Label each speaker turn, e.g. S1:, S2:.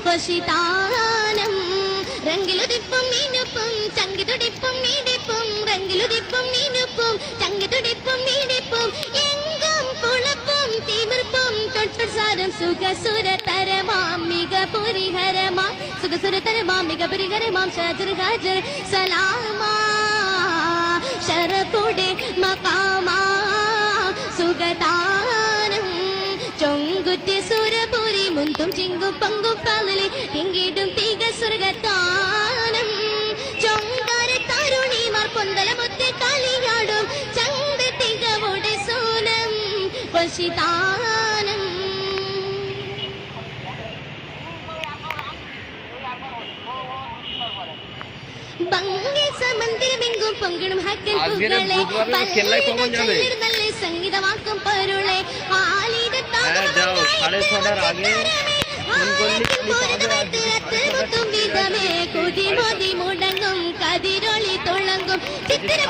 S1: പൊഷിതാനം രംഗിലുദിപ്പും മീനുപ്പും ചങ്കിതുടിപ്പും മീടിപ്പും രംഗിലുദിപ്പും മീനുപ്പും ചങ്കിതുടിപ്പും മീടിപ്പും എങ്കും പുളപ്പും തിമിർപ്പും തൊട്ടുസാരം സുഖസുരതരമാം മികപുരിഹരമാം സുഖസുരതരമാം മികപുരിഹരമാം ഷജർ ഹജർ സലാമാ ശരപുടെ മഖാമാ സുഗതാനം ചൊങ്കുറ്റി സുരപുരി മുന്തും ചിങ്കും പങ്കും പകലി തിങ്കിടും തിക സ്വർഗത്താനം ചൊങ്കാര തരുണിമാർ പൊന്തലമുത്തി കളിയാടും ചന്ത തികവുടെ സൂനം പൊഷിതാനം ബംഗേ സമന്തിരമെങ്കും പൊങ്കിടും ഹക്കൻ പൂക്കളെ നല്ല സംഗീതമാക്കും പൊരുളെ കുതിമോതി മുടങ്ങും കതിരൊളി തുളങ്ങും ചിത്തിര